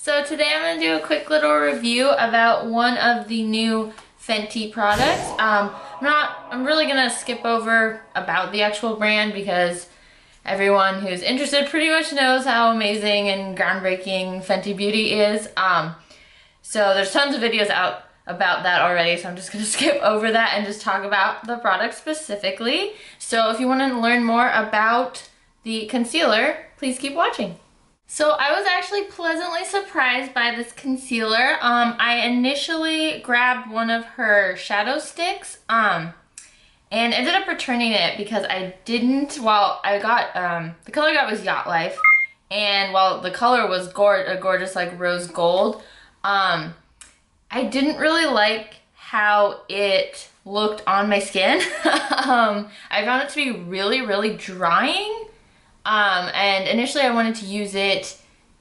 So today I'm going to do a quick little review about one of the new Fenty products. I'm really going to skip over about the actual brand because everyone who's interested pretty much knows how amazing and groundbreaking Fenty Beauty is. So there's tons of videos out about that already, so I'm just going to skip over that and just talk about the product specifically. So if you want to learn more about the concealer, please keep watching. So I was actually pleasantly surprised by this concealer. I initially grabbed one of her shadow sticks and ended up returning it because I didn't, I got, the color I got was Yacht Life, and while the color was a gorgeous like rose gold, I didn't really like how it looked on my skin. I found it to be really, really drying. And initially I wanted to use it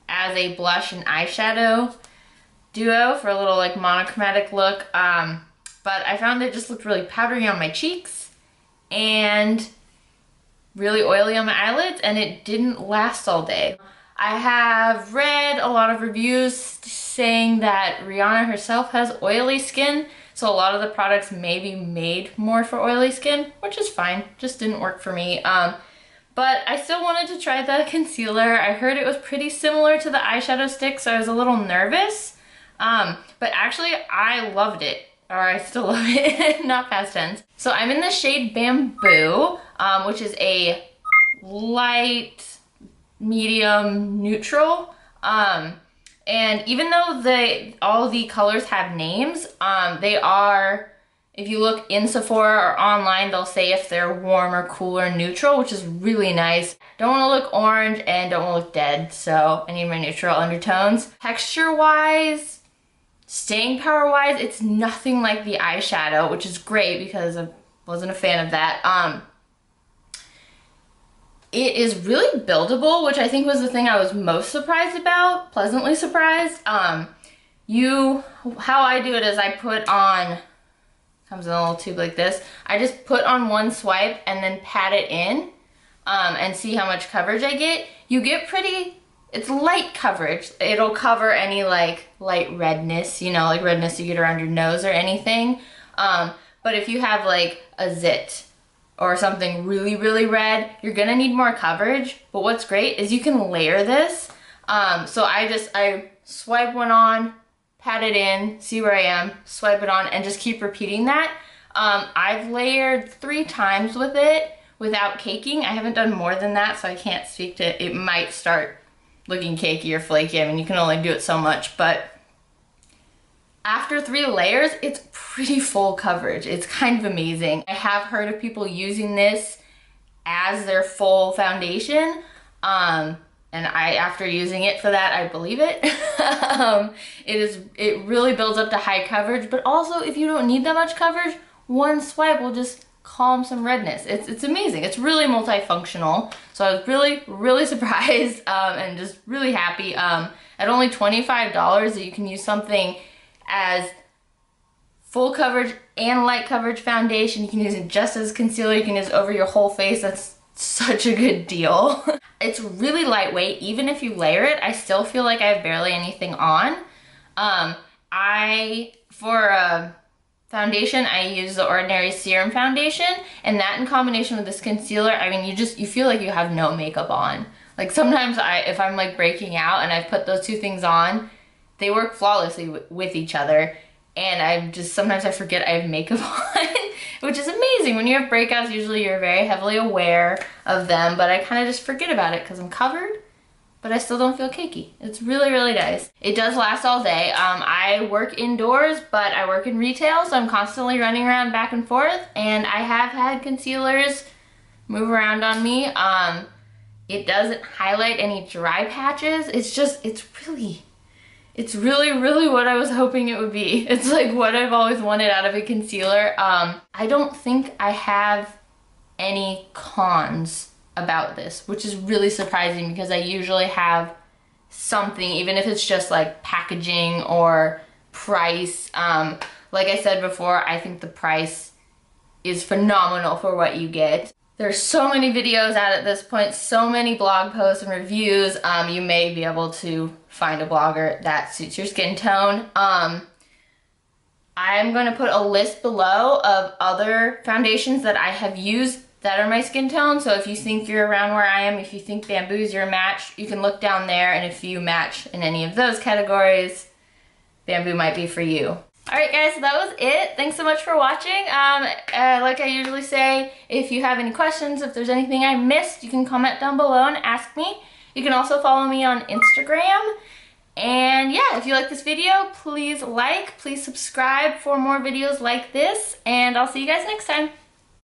as a blush and eyeshadow duo for a little like monochromatic look, but I found it just looked really powdery on my cheeks and really oily on my eyelids, and it didn't last all day. I have read a lot of reviews saying that Rihanna herself has oily skin, so a lot of the products may be made more for oily skin, which is fine, just didn't work for me. But I still wanted to try the concealer. I heard it was pretty similar to the eyeshadow stick, so I was a little nervous. But actually, I loved it. Or I still love it, not past tense. So I'm in the shade Bamboo, which is a light, medium, neutral. And even though all the colors have names, they are, if you look in Sephora or online, they'll say if they're warm or cool or neutral, which is really nice. Don't want to look orange and don't want to look dead, so I need my neutral undertones. Texture-wise, staying power-wise, it's nothing like the eyeshadow, which is great because I wasn't a fan of that. It is really buildable, which I think was the thing I was most surprised about, pleasantly surprised. How I do it is I put on, comes in a little tube like this. I just put on one swipe and then pat it in and see how much coverage I get. You get it's light coverage. It'll cover any like light redness, you know, like redness you get around your nose or anything. But if you have like a zit or something really, really red, you're gonna need more coverage. But what's great is you can layer this. So I swipe one on, pat it in, see where I am, swipe it on, and just keep repeating that. I've layered 3 times with it without caking. I haven't done more than that, so I can't speak to it. Might start looking cakey or flaky. I mean, you can only do it so much, but after 3 layers, it's pretty full coverage. It's kind of amazing. I have heard of people using this as their full foundation. And after using it for that, I believe it. It really builds up to high coverage, but also if you don't need that much coverage, one swipe will just calm some redness. It's amazing. It's really multifunctional. So I was really, really surprised and just really happy. At only $25 that you can use something as full coverage and light coverage foundation. You can use it just as concealer. You can use it over your whole face. That's such a good deal. It's really lightweight. Even if you layer it, I still feel like I have barely anything on. For a foundation, I use the Ordinary Serum foundation, and that in combination with this concealer, I mean, you feel like you have no makeup on. Like sometimes if I'm like breaking out and I've put those 2 things on, they work flawlessly with each other. And sometimes I forget I have makeup on, which is amazing. When you have breakouts, usually you're very heavily aware of them, but I kind of just forget about it because I'm covered, but I still don't feel cakey. It's really, really nice. It does last all day. I work indoors, but I work in retail, so I'm constantly running around back and forth, and I have had concealers move around on me. It doesn't highlight any dry patches. It's really, really what I was hoping it would be. It's like what I've always wanted out of a concealer. I don't think I have any cons about this, which is really surprising because I usually have something, even if it's just like packaging or price. Like I said before, I think the price is phenomenal for what you get. There's so many videos out at this point, so many blog posts and reviews. You may be able to find a blogger that suits your skin tone. I'm going to put a list below of other foundations that I have used that are my skin tone. So if you think you're around where I am, if you think Bamboo is your match, you can look down there, and if you match in any of those categories, Bamboo might be for you. Alright guys, so that was it. Thanks so much for watching. Like I usually say, if you have any questions, if there's anything I missed, you can comment down below and ask me. You can also follow me on Instagram. And yeah, if you like this video, please subscribe for more videos like this, and I'll see you guys next time.